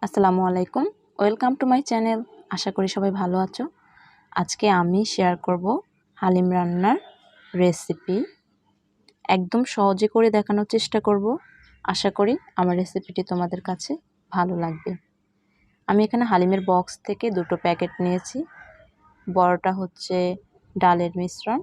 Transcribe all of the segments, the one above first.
আসসালামু আলাইকুম, welcome to my channel. আশা করি সবাই ভালো আছো। আজকে আমি শেয়ার করব হালিম রান্নার রেসিপি। একদম সহজে করে দেখানোর চেষ্টা করব। আশা করি আমার রেসিপিটি তোমাদের কাছে ভালো লাগবে। আমি এখানে হালিমের বক্স থেকে দুটো প্যাকেট নিয়েছি। বড়টা হচ্ছে ডালের মিশ্রণ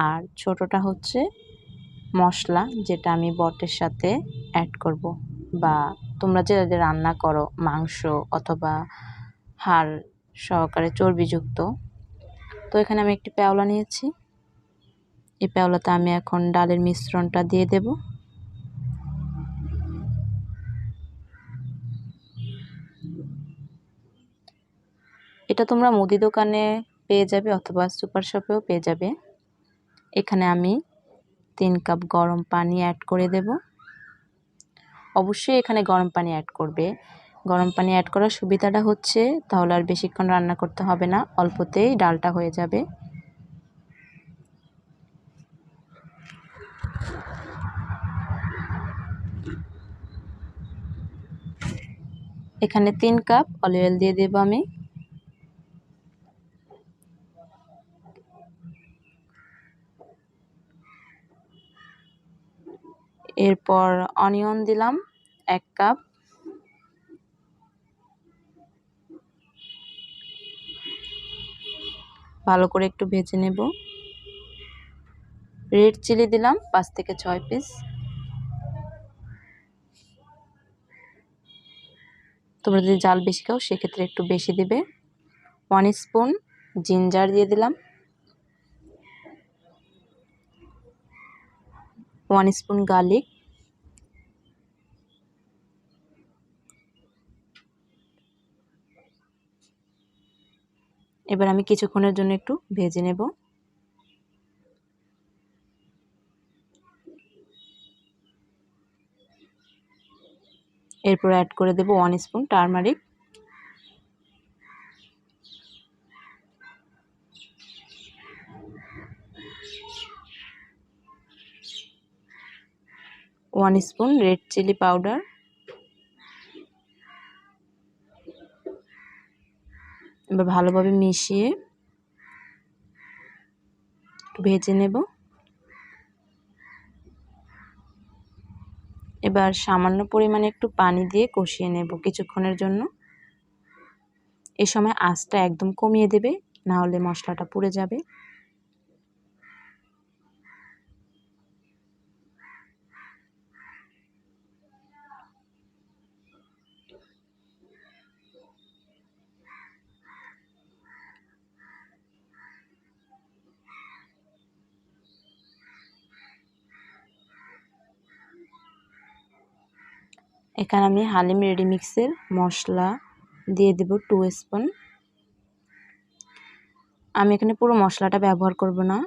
আর ছোটটা হচ্ছে মশলা, যেটা আমি বটের সাথে অ্যাড করব। বা তোমরা যে রান্না করো মাংস অথবা হাড় সহকারে চর্বিযুক্ত, তো এখানে আমি একটি পেওলা নিয়েছি। এই পেওলাতে আমি এখন ডালের মিশ্রণটা দিয়ে দেব। এটা তোমরা মুদি দোকানে পেয়ে যাবে অথবা সুপার শপেও পেয়ে যাবে। এখানে আমি 3 কাপ গরম পানি অ্যাড করে দেব। অবশ্যই এখানে গরম পানি অ্যাড করবে। গরম পানি অ্যাড করার সুবিধাটা হচ্ছে তাহলে আর বেশিক্ষণ রান্না করতে হবে না, অল্পতেই ডালটা হয়ে যাবে। এখানে 3 কাপ অলিভ অয়েল দিয়ে দেব আমি। এরপর অনিয়ন দিলাম 1 কাপ। ভালো করে একটু ভেজে নেব। রেড চিলি দিলাম 5 থেকে 6 পিস। তোমরা যদি ঝাল বেশি খাও সেক্ষেত্রে একটু বেশি দিবে। 1 স্পুন জিঞ্জার দিয়ে দিলাম। 1 স্পুন গার্লিক। এবার আমি কিছুক্ষণের জন্য একটু ভেজে নেব। এরপর অ্যাড করে দেব 1 spoon turmeric. One spoon red chilli powder. এবার ভালোভাবে মিশিয়ে একটু ভেজে নেব। এবার সামান্য পরিমাণে একটু পানি দিয়ে কষিয়ে নেব কিছুক্ষণের জন্য। এই সময় আঁচটা একদম কমিয়ে দেবে, না হলে মশলাটা পুড়ে যাবে। এখানে আমি হালিম রেডি মিক্সের মশলা দিয়ে দেব 2 স্পুন। আমি এখানে পুরো মশলাটা ব্যবহার করব না,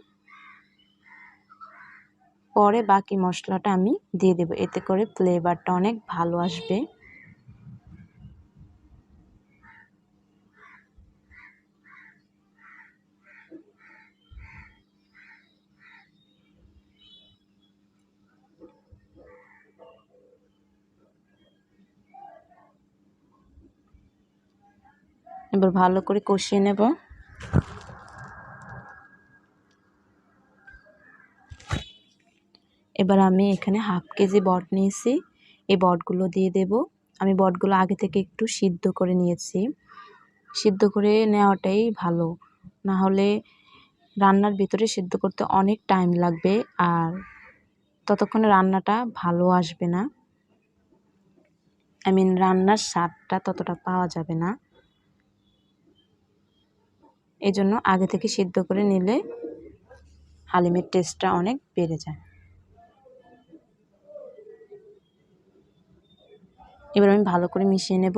পরে বাকি মশলাটা আমি দিয়ে দেব, এতে করে ফ্লেভারটা অনেক ভালো আসবে। এবার ভালো করে কষিয়ে নেব। এবার আমি এখানে হাফ কেজি বট নিয়েছি, এই বটগুলো দিয়ে দেব। আমি বটগুলো আগে থেকে একটু সিদ্ধ করে নিয়েছি। সিদ্ধ করে নেওয়াটাই ভালো, না হলে রান্নার ভিতরে সিদ্ধ করতে অনেক টাইম লাগবে আর ততক্ষণে রান্নাটা ভালো আসবে না। রান্নার স্বাদটা ততটা পাওয়া যাবে না। এজন্য আগে থেকে সিদ্ধ করে নিলে হালিমের টেস্টটা অনেক বেড়ে যায়। এবার আমি ভালো করে মিশিয়ে নেব।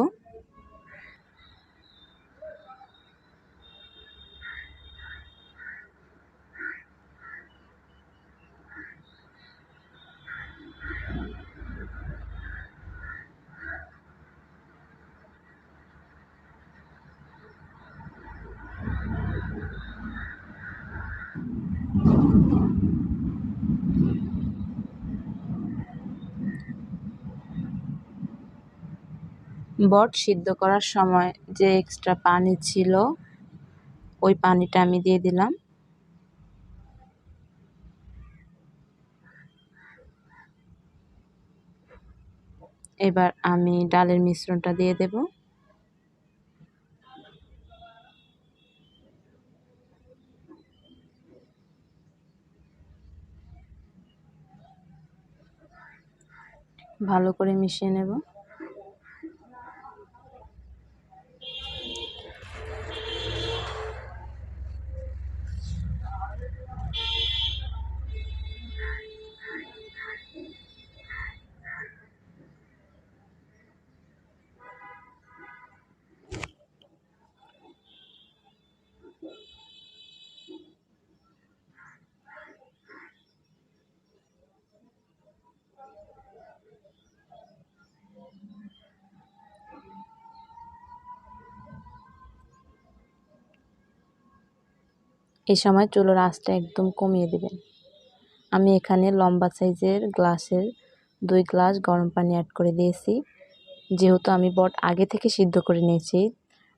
বট সিদ্ধ করার সময় যে এক্সট্রা পানি ছিল ওই পানিটা আমি দিয়ে দিলাম। এবার আমি ডালের মিশ্রণটা দিয়ে দেব। ভালো করে মিশিয়ে নেব। এই সময় চুলার আঁচটা একদম কমিয়ে দিবেন। আমি এখানে লম্বা সাইজের গ্লাসের 2 গ্লাস গরম পানি অ্যাড করে দিয়েছি। যেহেতু আমি বট আগে থেকে সিদ্ধ করে নিয়েছি,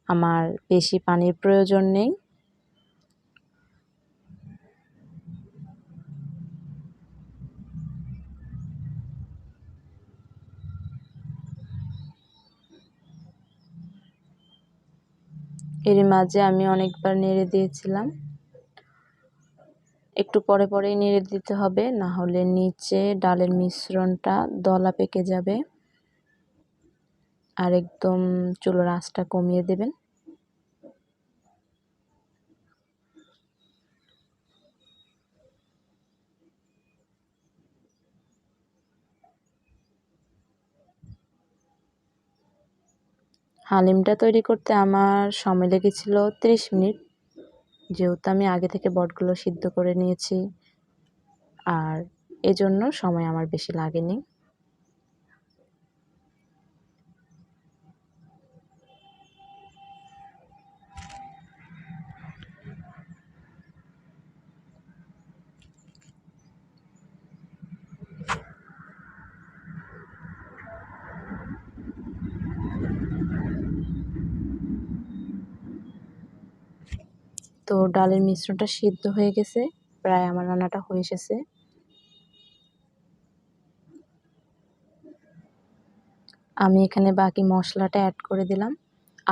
আমার বেশি পানির প্রয়োজন নেই। এর মাঝে আমি অনেকবার নেড়ে দিয়েছিলাম। একটু পরে পরেই নেড়ে দিতে হবে, না হলে নিচে ডালের মিশ্রণটা দলা পেকে যাবে। আর একদম চুলার আঁচটা কমিয়ে দেবেন। হালিমটা তৈরি করতে আমার সময় লেগেছিল 30 মিনিট, যেহেতু আমি আগে থেকে বটগুলো সিদ্ধ করে নিয়েছি, আর এজন্য সময় আমার বেশি লাগেনি। তো ডালের মিশ্রণটা সিদ্ধ হয়ে গেছে, প্রায় আমার রান্নাটা হয়ে এসেছে। আমি এখানে বাকি মশলাটা অ্যাড করে দিলাম।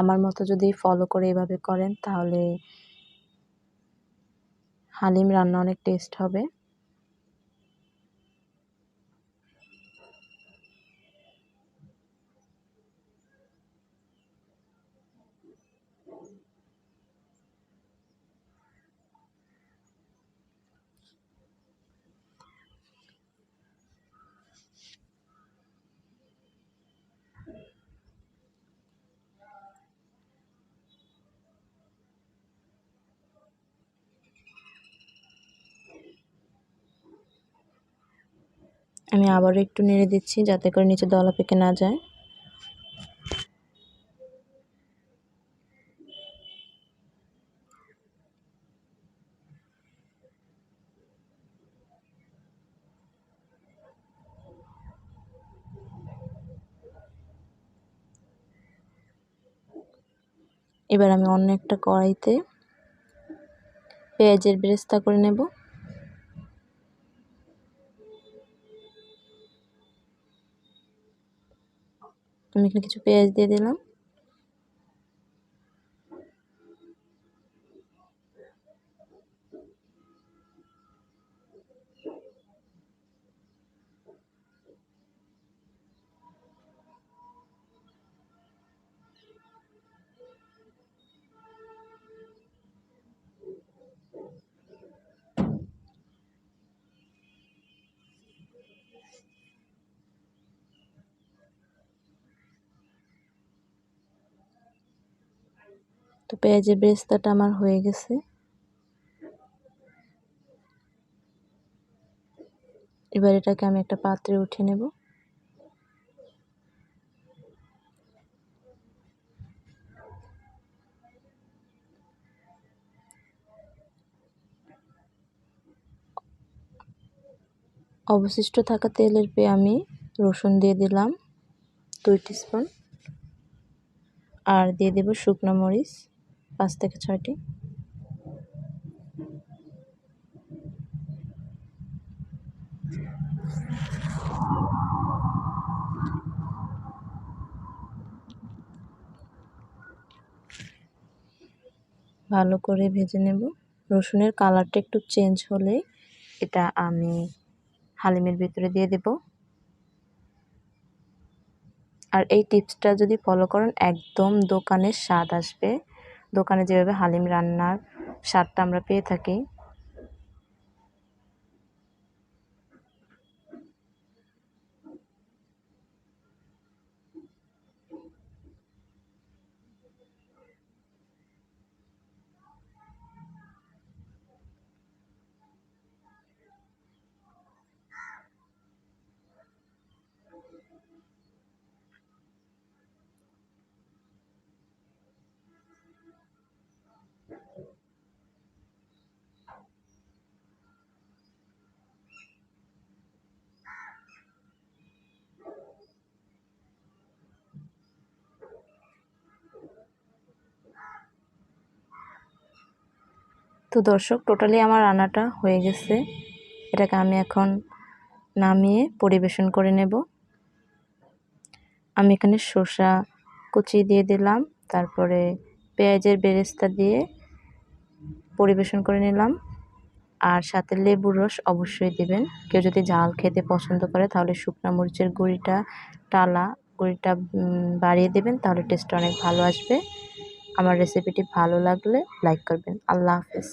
আমার মতো যদি ফলো করে এভাবে করেন তাহলে হালিম রান্না অনেক টেস্ট হবে। আমি আবারও একটু নেড়ে দিচ্ছি যাতে করে নিচে দলা পেকে না যায়। এবার আমি অন্য একটা কড়াইতে পেঁয়াজের বেরেস্তা করে নেব। আমি এখানে কিছু পেঁয়াজ দিয়ে দিলাম। তো পেঁয়াজের বেরেস্তাটা আমার হয়ে গেছে। এবার এটাকে আমি একটা পাত্রে উঠিয়ে নেব। অবশিষ্ট থাকা তেলের পেয়ে আমি রসুন দিয়ে দিলাম 2 টিস্পুন। আর দিয়ে দেব শুকনো মরিচ 5 থেকে 6টি। ভালো করে ভেজে নেব। রসুনের কালারটা একটু চেঞ্জ হলে এটা আমি হালিমের ভিতরে দিয়ে দেব। আর এই টিপসটা যদি ফলো করেন একদম দোকানের স্বাদ আসবে। দোকানে যেভাবে হালিম রান্নার স্বাদটা আমরা পেয়ে থাকি। তো দর্শক, টোটালি আমার রান্নাটা হয়ে গেছে। এটাকে আমি এখন নামিয়ে পরিবেশন করে নেব। আমি এখানে শসা কুচি দিয়ে দিলাম, তারপরে পেঁয়াজের বেরেস্তা দিয়ে পরিবেশন করে নিলাম। আর সাথে লেবুর রস অবশ্যই দিবেন। কেউ যদি ঝাল খেতে পছন্দ করে তাহলে শুকনো মরিচের গুঁড়িটা বাড়িয়ে দেবেন, তাহলে টেস্টটা অনেক ভালো আসবে। আমার রেসিপিটি ভালো লাগলে লাইক করবেন। আল্লাহ হাফেজ।